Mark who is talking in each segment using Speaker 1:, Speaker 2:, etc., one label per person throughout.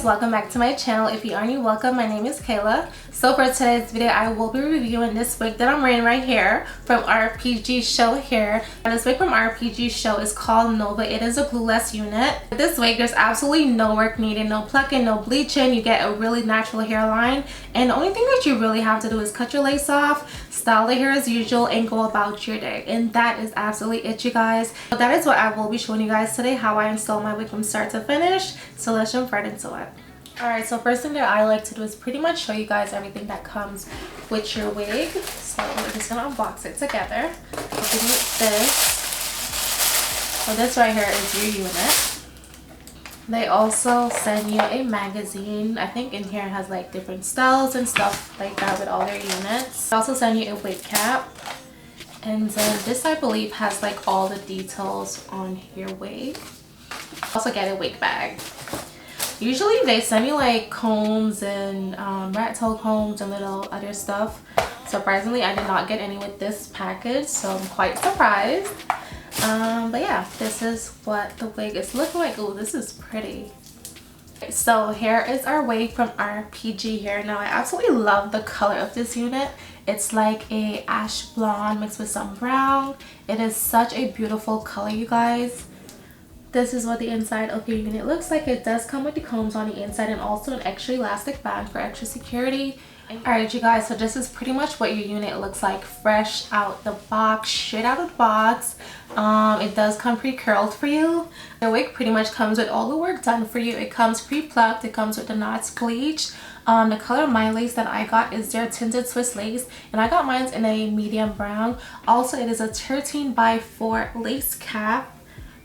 Speaker 1: guys, welcome back to my channel. If you are new, welcome. My name is Kayla. So for today's video, I will be reviewing this wig that I'm wearing right here from RPGSHOW hair. And this wig from RPGSHOW is called Nova. It is a glueless unit. With this wig, there's absolutely no work needed, no plucking, no bleaching. You get a really natural hairline, and the only thing that you really have to do is cut your lace off, style the hair as usual, and go about your day. And that is absolutely it, you guys. So that is what I will be showing you guys today, how I install my wig from start to finish. So let's jump right into it. Alright, so first thing that I like to do is pretty much show you guys everything that comes with your wig. So we're just gonna unbox it together. Opening this. So this right here is your unit. They also send you a magazine. I think in here it has like different styles and stuff like that with all their units. They also send you a wig cap. And then this, I believe, has like all the details on your wig. Also get a wig bag. Usually they send you like combs and rat tail combs and little other stuff. Surprisingly, I did not get any with this package, so I'm quite surprised. But yeah, this is what the wig is looking like. Oh, this is pretty. So here is our wig from RPG hair. Now I absolutely love the color of this unit. It's like a ash blonde mixed with some brown. It is such a beautiful color, you guys. This is what the inside of your unit looks like. It does come with the combs on the inside and also an extra elastic band for extra security. Alright, you guys, so this is pretty much what your unit looks like fresh out the box, straight out of the box. It does come pre-curled for you. The wig pretty much comes with all the work done for you. It comes pre-plucked. It comes with the knots bleached. The color of my lace that I got is their tinted Swiss lace, and I got mine in a medium brown. Also, it is a 13x4 lace cap.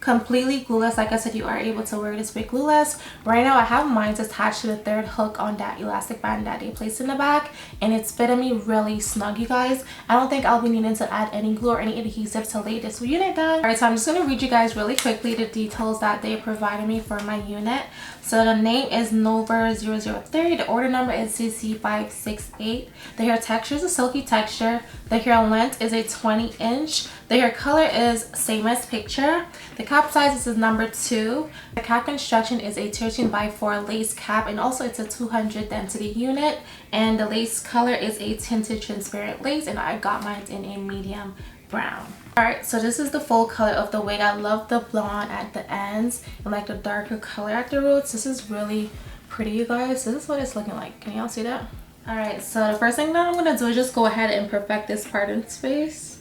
Speaker 1: Completely glueless. Like I said, you are able to wear this wig glueless. Right now I have mine attached to the third hook on that elastic band that they placed in the back, and it's fitting me really snug, you guys. I don't think I'll be needing to add any glue or any adhesive to lay this unit down. Alright, so I'm just going to read you guys really quickly the details that they provided me for my unit. So the name is Nova 003. The order number is CC568. The hair texture is a silky texture. The hair length is a 20-inch. The hair color is same as picture. The cap size is number 2. The cap construction is a 13x4 lace cap, and also it's a 200 density unit. And the lace color is a tinted transparent lace, and I got mine in a medium brown. Alright, so this is the full color of the wig. I love the blonde at the ends and like the darker color at the roots. This is really pretty, you guys. This is what it's looking like. Can y'all see that? Alright, so the first thing that I'm going to do is just go ahead and perfect this part in space.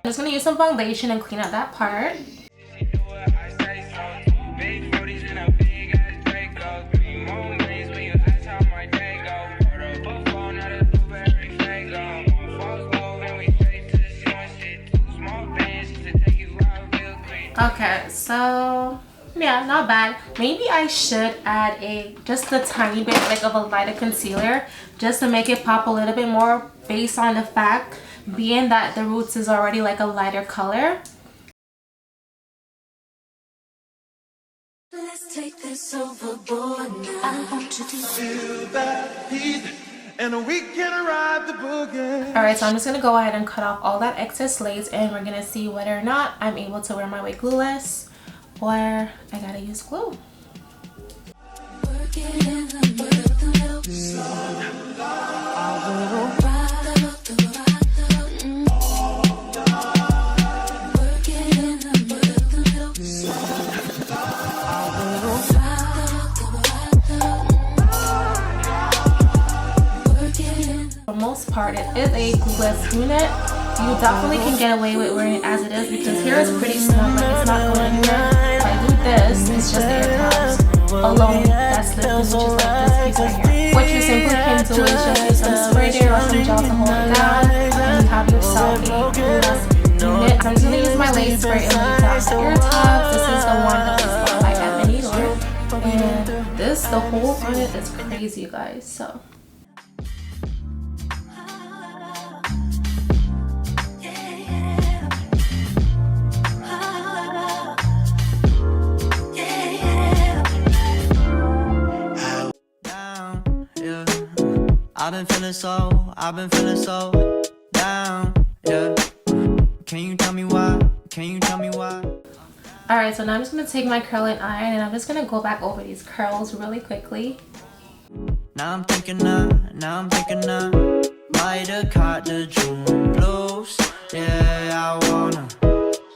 Speaker 1: I'm just going to use some foundation and clean up that part. Okay, so yeah, not bad. Maybe I should add just a tiny bit like of a lighter concealer just to make it pop a little bit more, based on the fact being that the roots is already like a lighter color.
Speaker 2: Let's take this overboard now. I want you to feel that heat, and we can ride the boogie.
Speaker 1: Alright, so I'm just gonna go ahead and cut off all that excess lace, and we're gonna see whether or not I'm able to wear my wig glueless or I gotta use glue. For the most part, it is a glueless unit. You definitely can get away with wearing it as it is because here is pretty snug, like it's not going anywhere. If I do this, it's just the air tabs alone that's lifting, which is like this piece right here. What you simply can do is just use some spray there or some gel to hold it down, and you have yourself a glueless unit. I'm just going to use my lace spray and lay down the ear tabs. This is the one that was by Ebony Lord, and this, the whole unit is crazy, you guys. So
Speaker 3: I've been feeling so down, yeah. Can you tell me why?
Speaker 1: Alright, so now I'm just going to take my curling iron and I'm just going to go back over these curls really quickly.
Speaker 3: Now I'm thinking might have caught the June blues. Yeah, I wanna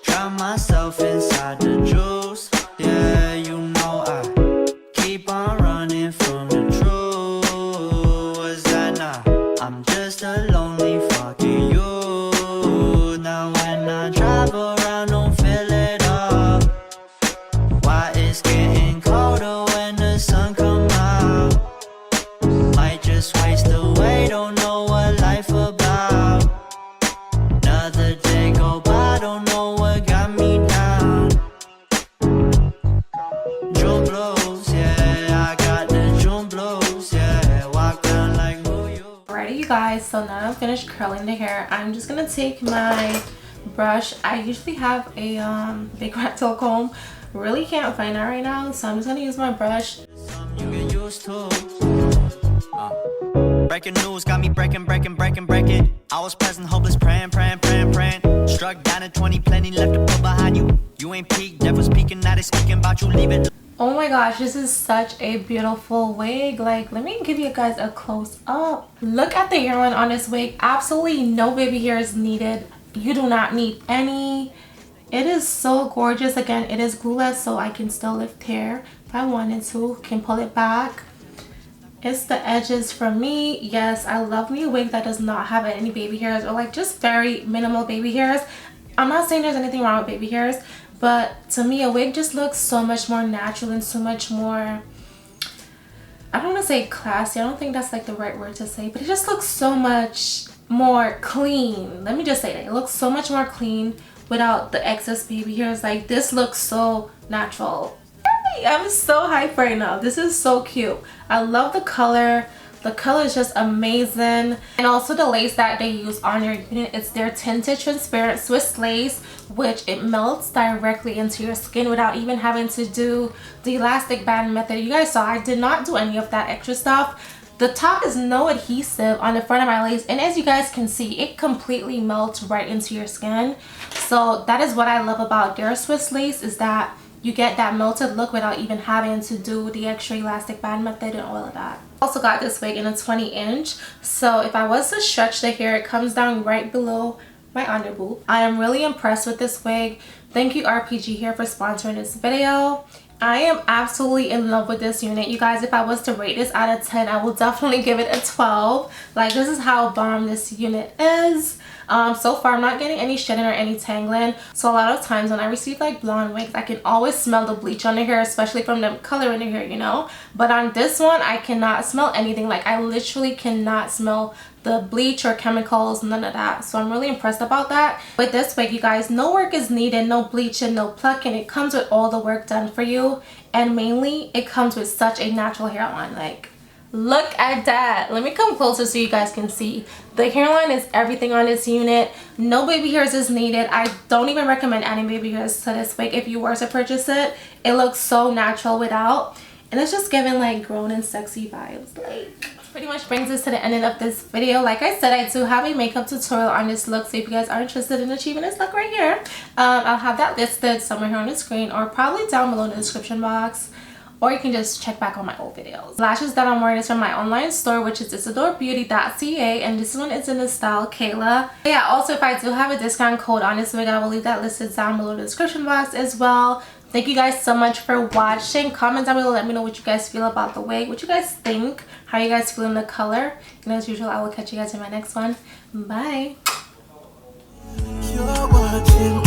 Speaker 3: drown myself inside the juice. Yeah, you know I keep on running from the truth. Was that not? I'm just a lonely fucking you. Now when I drive around, don't feel it up. Why it's getting colder when the sun come out? Might just waste away, don't know what life about. Another day go by, don't know what got me down. June blues, yeah, I got the June blues, yeah. Walk around like who you.
Speaker 1: Alrighty, you guys, so now I'm finished curling the hair. I'm just gonna take my brush. I usually have a big rat tail comb. Really can't find that right now, so I'm just gonna use my brush.
Speaker 3: You get used to. Breaking news got me breaking. I was present, hopeless, praying. Struck down at 20, plenty left to put behind you. You ain't peaked, never speaking, now they speaking about you, leave it.
Speaker 1: Oh my gosh, this is such a beautiful wig. Like, let me give you guys a close up. Look at the hairline on this wig. Absolutely no baby hair is needed. You do not need any. It is so gorgeous. Again, it is glueless, so I can still lift hair if I wanted to. Can pull it back. It's the edges for me. Yes, I love me a wig that does not have any baby hairs, or like just very minimal baby hairs. I'm not saying there's anything wrong with baby hairs, but to me a wig just looks so much more natural and so much more, I don't want to say classy, I don't think that's like the right word to say, but it just looks so much more clean. Let me just say that it looks so much more clean without the excess baby hairs. Like, this looks so natural. I'm so hyped right now. This is so cute. I love the color. The color is just amazing. And also the lace that they use on your unit, it's their tinted transparent Swiss lace, which it melts directly into your skin without even having to do the elastic band method. You guys saw I did not do any of that extra stuff. The top is no adhesive on the front of my lace, and as you guys can see, it completely melts right into your skin. So that is what I love about their Swiss lace, is that you get that melted look without even having to do the extra elastic band method and all of that. Also got this wig in a 20-inch, so if I was to stretch the hair, it comes down right below my underboob. I am really impressed with this wig. Thank you RPG Hair for sponsoring this video. I am absolutely in love with this unit. You guys, if I was to rate this out of 10, I will definitely give it a 12. Like, this is how bomb this unit is. So far I'm not getting any shedding or any tangling. So a lot of times when I receive like blonde wigs, I can always smell the bleach on the hair, especially from the color in the hair, you know. But on this one, I cannot smell anything. Like, I literally cannot smell the bleach or chemicals, none of that. So I'm really impressed about that. With this wig, you guys, no work is needed, no bleaching, no plucking. It comes with all the work done for you, and mainly it comes with such a natural hairline. Like, look at that. Let me come closer so you guys can see. The hairline is everything on this unit. No baby hairs is needed. I don't even recommend adding baby hairs to this wig if you were to purchase it. It looks so natural without, and it's just giving like grown and sexy vibes. Like, pretty much brings us to the end of this video. Like I said, I do have a makeup tutorial on this look, so if you guys are interested in achieving this look right here, I'll have that listed somewhere here on the screen, or probably down below in the description box, or you can just check back on my old videos. Lashes that I'm wearing is from my online store, which is isidorebeauty.ca, and this one is in the style Kayla. Yeah, also if I do have a discount code on this wig, I will leave that listed down below in the description box as well. Thank you guys so much for watching. Comment down below, let me know what you guys feel about the wig, what you guys think, how you guys feel in the color. And as usual, I will catch you guys in my next one. Bye.
Speaker 2: You're watching